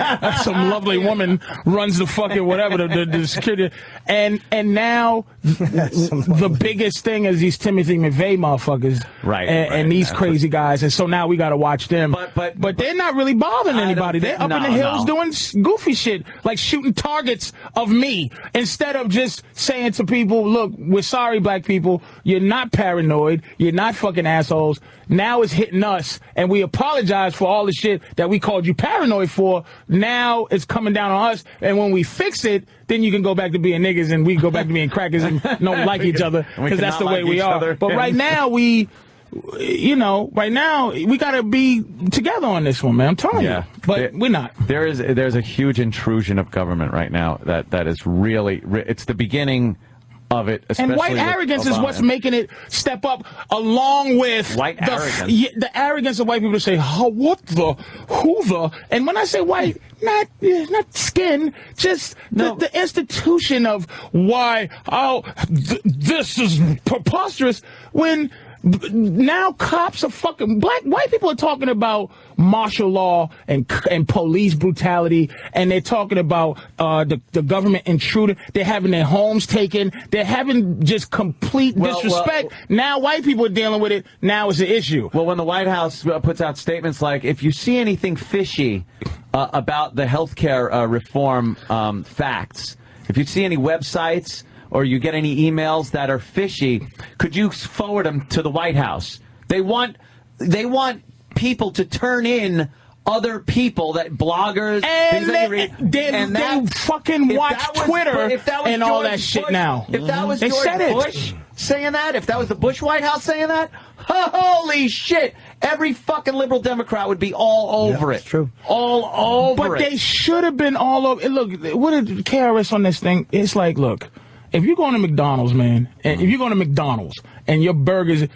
Some lovely woman runs the fucking whatever the security. And now the biggest thing is these Timothy McVeigh motherfuckers, and these crazy guys. And so now we got to watch them. But they're not really bothering anybody. They're up in the hills doing goofy shit like shooting targets of me instead of just saying to people, "Look, we're sorry, black people. You're not paranoid. You're not fucking assholes. Now it's hitting us, and we apologize for all the shit that we called you paranoid for. Now it's coming down on us, and when we fix it, then you can go back to being niggas, and we go back to being crackers and don't like each other because that's the way we are. But right now we gotta be together on this one, man. I'm telling you. But we're not. There's a huge intrusion of government right now that is really. It's the beginning of it, and white arrogance is what's making it step up, along with the arrogance of white people to say, who the, and when I say white, not skin, just the institution of why, this is preposterous, when now cops are fucking white people are talking about martial law and police brutality, and they're talking about the government intruding. They're having their homes taken. They're having just complete disrespect. Now white people are dealing with it. Now it's an issue. Well, when the White House puts out statements like, if you see anything fishy about the healthcare reform facts, if you see any websites or you get any emails that are fishy, could you forward them to the White House? They want people to turn in other people, that bloggers, and things that you read. They fucking watch Twitter and all that shit now. If that was George Bush saying that, if that was the Bush White House saying that, holy shit, every fucking liberal Democrat would be all over it. That's true. All over it. But they should have been all over it. Look, what did KRS on this thing? It's like, look, if you're going to McDonald's, man, and if you're going to McDonald's and your burger's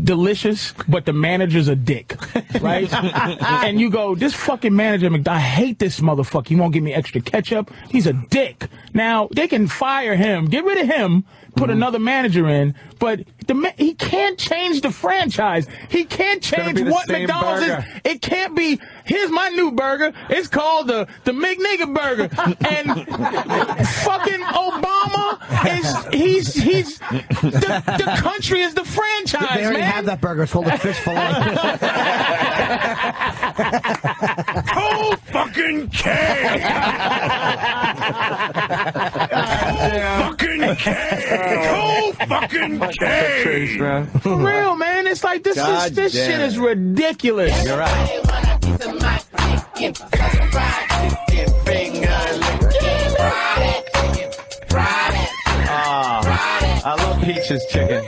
delicious, but the manager's a dick, right? And you go, this fucking manager at McDonald's, I hate this motherfucker. He won't give me extra ketchup. He's a dick. Now, they can fire him, get rid of him, put another manager in, but he can't change the franchise. He can't change what McDonald's is. It can't be, here's my new burger. It's called the McNigga burger. And fucking Obama he's the country is the franchise, They already have that burger. It's called a fish fillet. Who fucking cares? Who fucking cares? Who fucking cares? For real, man. It's like this shit is ridiculous. You're right. I love Peach's chicken.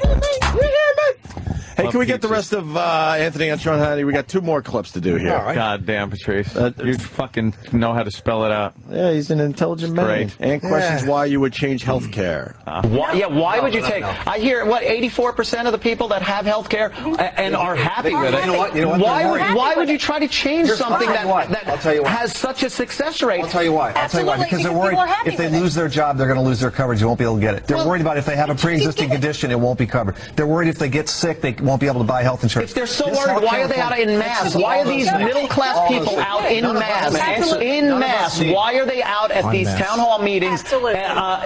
Hey, can we get the rest of Anthony and Sean Hannity? We got 2 more clips to do here. All right. God damn, Patrice. You fucking know how to spell it out. Yeah, he's an intelligent man. Great. And questions why you would change health care. Why would you take... I hear, 84% of the people that have health care and are happy with it. You know what? Why would you try to change something that I'll tell you why. has such a success rate? I'll tell you why. Because they're worried if they lose their job, they're going to lose their coverage. They won't be able to get it. They're worried about if they have a pre-existing condition, it won't be covered. They're worried if they get sick, they won't be able to buy health insurance. If they're so worried, why are they out in mass? Why are these middle-class people out in mass? In mass, why are they out at these town hall meetings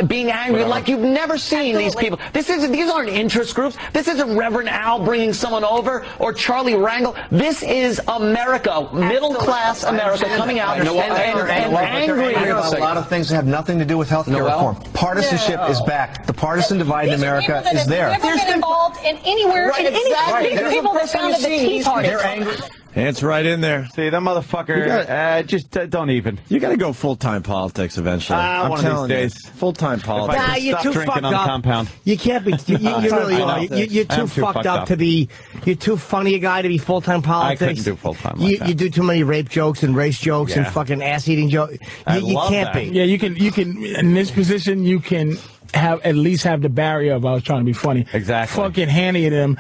being angry like you've never seen these people? These aren't interest groups. This isn't Reverend Al bringing someone over or Charlie Rangel. This is America, middle-class America coming out and angry. A lot of things that have nothing to do with health care reform. Partisanship is back. The partisan divide in America is there. They've never been involved in anywhere, in any country. People that founded the Tea Party. They're angry. It's right in there. See, that motherfucker, just don't even. You got to go full-time politics eventually. I'm one telling of these days. Full-time politics. Nah, you're too fucked up. Compound. You can't be. You really are. You're too fucked up to be. You're too funny a guy to be full-time politics. I couldn't do full-time. You do too many rape jokes and race jokes and fucking ass-eating jokes. You can't be. Yeah, you can. In this position, you can at least have the barrier of I was trying to be funny. Exactly. Fucking Hannity him.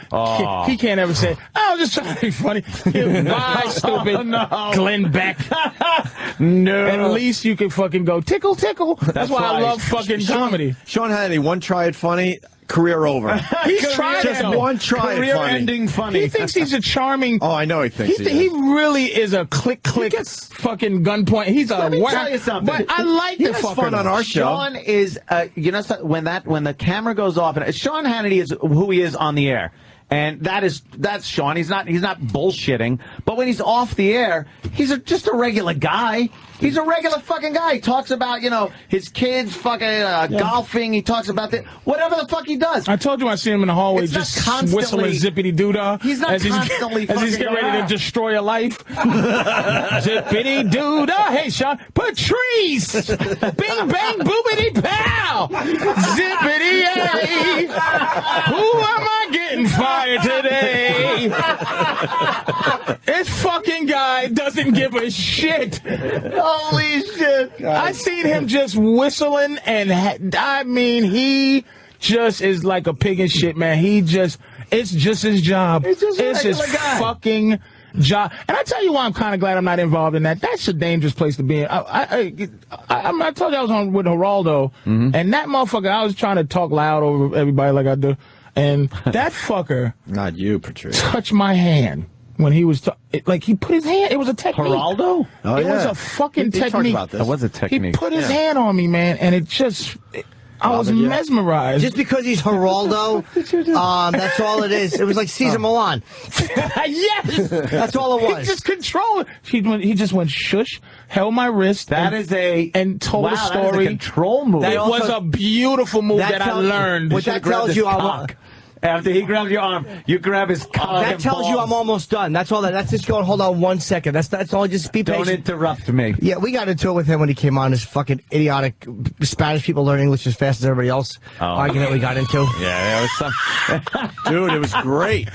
He can't ever say, I was just trying to be funny. Bye, stupid. No. Glenn Beck. No. At least you can fucking go tickle, tickle. That's why I love fucking comedy. Sean Hannity, one try at funny, career over. He's trying just one try career at funny. ending funny. He thinks he's a charming. Oh, I know he thinks he really is a click fucking gunpoint. He's a Let me tell you something. But I like the fucker. fun on our show. Sean is, when the camera goes off, and Sean Hannity is who he is on the air. And that's Sean. He's not bullshitting. But when he's off the air, he's just a regular guy. He's a regular fucking guy. He talks about, his kids fucking golfing. He talks about whatever the fuck he does. I told you I see him in the hallway It's just not whistling zippity-doo-dah. He's not constantly as he's getting ready to destroy a life. Zippity-doo-dah. Hey, Sean. Patrice! Bing, bang, boobity, pow! Zippity-yay! Who am I getting fired today? This fucking guy doesn't give a shit. Holy shit. I seen him just whistling, and he just is like a pig in shit, man. It's just his job. It's his fucking job. And I tell you why I'm kind of glad I'm not involved in that. That's a dangerous place to be in. I told you I was on with Geraldo, and that motherfucker, I was trying to talk loud over everybody like I do, and that fucker. Not you, Patrice. Touched my hand. When he was, he put his hand, it was a technique. Geraldo? Oh, it was a fucking technique. Talked about this. It was a technique. He put his hand on me, man, and I was mesmerized. Just because he's Geraldo, that's all it is. It was like Cesar Millan. Yes! That's all it was. He just controlled it. He just went shush, held my wrist, and told a story. That is a control move. That was a beautiful move that I learned. What that tells you, after he grabs your arm, you grab his cock. That tells you I'm almost done. That's all. That's just going. Hold on 1 second. That's all. Just be patient. Don't interrupt me. Yeah, we got into it with him when he came on. His fucking idiotic Spanish people learn English as fast as everybody else. Argument we got into. Yeah, it was some. Dude, it was great.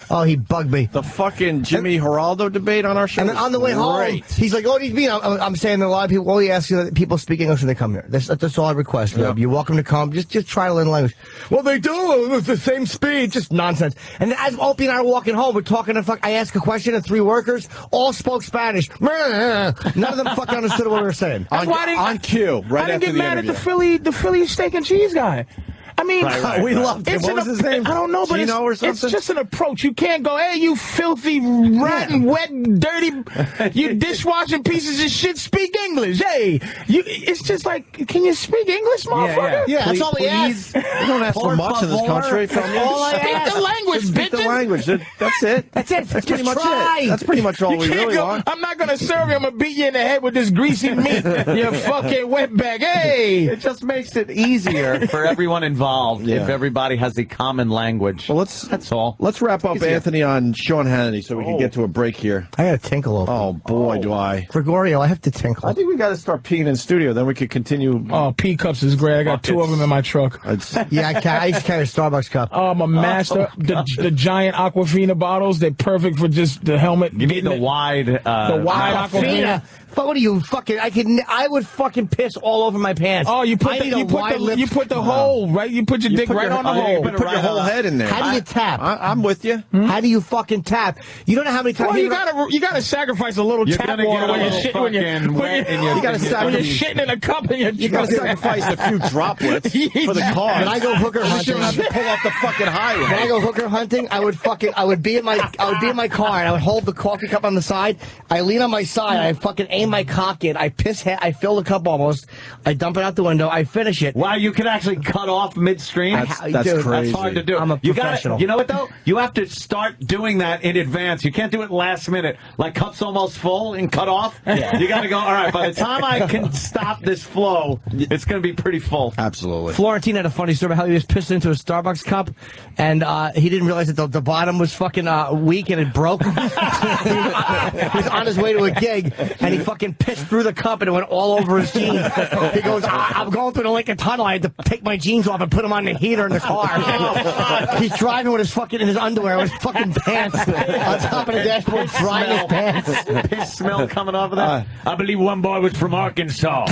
Oh, he bugged me. The fucking Jimmy Geraldo debate on our show. And then on the way home, he's like, "Oh, do you mean?" I'm saying that a lot of people. All he asks is that people speak English when they come here. That's all I request. Yep. You're welcome to come. Just try to learn the language. Well, they do. It's the same speed. Just nonsense. And then as Opie and I were walking home, we're talking to I asked a question, and 3 workers all spoke Spanish. None of them fucking understood what we were saying. On cue, right I after didn't get mad interview. at the Philly steak and cheese guy. I mean, we loved him. What was his name? I don't know, but it's just an approach. You can't go, hey, you filthy, rotten, wet, dirty, you dishwashing pieces of shit, speak English. Hey, it's just like, can you speak English, motherfucker? Yeah, that's all we ask. We don't ask for much in this country from you. All I Speak ask. the language, Speak the language. That's it. That's it. That's pretty much try. it. That's pretty much all we really want. I'm not going to serve you. I'm going to beat you in the head with this greasy meat. You fucking wetbag. Hey. It just makes it easier for everyone involved if everybody has a common language. Well, that's all. Let's wrap up, Anthony, on Sean Hannity so we can get to a break here. I got to tinkle over. Oh, boy, do I. Gregorio, I have to tinkle. I think we got to start peeing in studio, then we could continue. Oh, pee cups is great. I got 2 of them in my truck. Yeah, I used to carry a Starbucks cup. Oh, I'm a master. The giant Aquafina bottles, they're perfect for just the helmet. You need the wide Aquafina. What are you fucking? I would fucking piss all over my pants. Oh, you put the hole right. You put your dick right on the hole. You put your whole head in there. How do you tap? I'm with you. How do you fucking tap? You don't know how many times. Well, you gotta sacrifice a little tap water when you're shitting in a cup and you gotta sacrifice a few droplets for the car. When I go hooker hunting, have to pull off the fucking highway. When I go hooker hunting, I would be in my car and I would hold the coffee cup on the side. I lean on my side. I fucking aim aim my cock in. I fill the cup almost. I dump it out the window. I finish it. Wow, you can actually cut off midstream? That's Dude, crazy. That's hard to do. I'm a professional. You know what, though? You have to start doing that in advance. You can't do it last minute. Like, cup's almost full and cut off. Yeah. You got to go, all right, by the time I can stop this flow, it's going to be pretty full. Absolutely. Florentine had a funny story about how he was pissed into a Starbucks cup, and he didn't realize that the bottom was fucking weak and it broke. He was on his way to a gig, and he fucking pissed through the cup, and it went all over his jeans. He goes, I'm going through the Lincoln Tunnel. I had to take my jeans off and put them on the heater in the car. He's driving with his fucking, in his underwear, with his fucking pants on top of the dashboard, drying his pants. Piss smell coming off of that. I believe one boy was from Arkansas.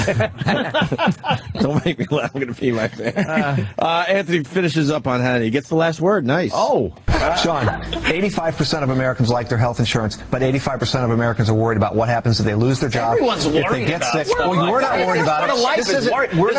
Don't make me laugh. I'm going to pee my pants. Anthony finishes up on Hannity. He gets the last word. Nice. Oh. Sean, 85% of Americans like their health insurance, but 85% of Americans are worried about what happens if they lose their job. Everyone's worried if they get about sick. it. Well, we're not worried about it. There's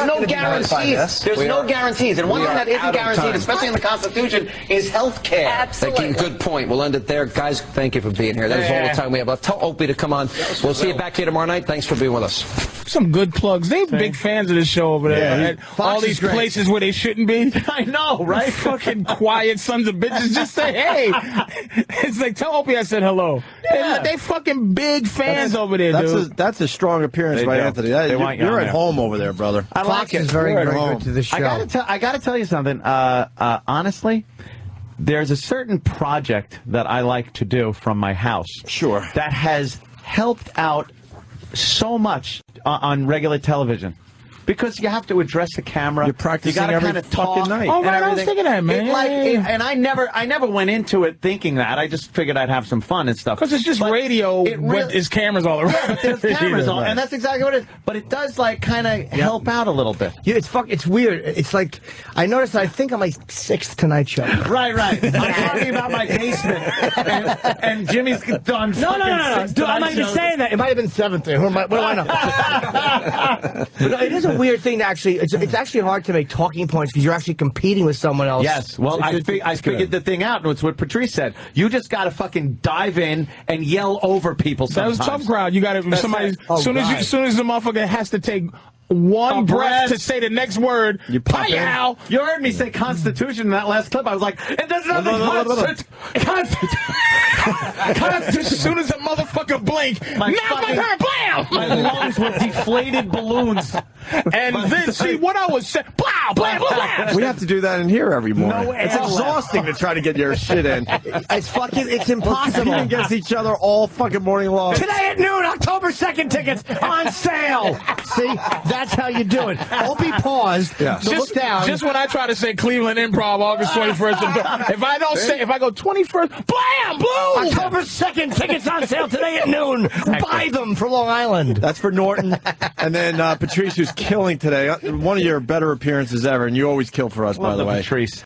no guarantees. There's no guarantees. And one thing that isn't guaranteed, especially in the Constitution, is health care. Absolutely. Good point. We'll end it there. Guys, thank you for being here. That is all the time we have left. Tell Opie to come on. We'll see you back here tomorrow night. Thanks for being with us. Some good plugs. They're big fans of this show over there. All these places where they shouldn't be. I know, right? Fucking quiet sons of bitches. Just say, hey. It's like, tell Opie I said hello. Yeah. They fucking big fans over there, dude. That's a strong appearance by Anthony. You're at home over there, brother. I like it. Is very good to the show. I got to tell you something. Honestly, there's a certain project that I like to do from my house. Sure. That has helped out so much on regular television. Because you have to address the camera. You're practicing you gotta every kind of fucking night. Oh, right, I was thinking that, man. And I never went into it thinking that. I just figured I'd have some fun and stuff. Because it's just radio with his cameras all around. Yeah, but there's cameras on, and that's exactly what it is. But it does, like, kind of help out a little bit. Yeah, it's weird. It's like, I noticed I think I'm like 6th Tonight Show. Right. I'm talking about my basement. And Jimmy's done. No. Dude, I might be saying that. It might have been 7th. What do I know? But no, it is a weird thing to actually. It's actually hard to make talking points because you're actually competing with someone else. Yes. Well, I figured the thing out, and it's what Patrice said. You just got to fucking dive in and yell over people sometimes. That was a tough crowd. You got to somebody. As soon as the motherfucker has to take one breath to say the next word. You pop in. You heard me say Constitution in that last clip. I was like, and there's nothing Constitution. As soon as a motherfucker blink, my blam! My lungs were deflated balloons. And then see what I was saying. Blah, blah, blah, blah. We have to do that in here every morning. No, it's exhausting to try to get your shit in. It's impossible. Competing against each other all fucking morning long. Today at noon, October 2nd tickets on sale. See, that's how you do it. Opie paused. Yeah. So look down. Just when I try to say Cleveland Improv August 21st, if I go 21st, blam, blue. October 2nd tickets on sale today at noon. Buy them for Long Island. That's for Norton. And then Patrice, who's killing today. One of your better appearances ever, and you always kill for us, by the way. Patrice.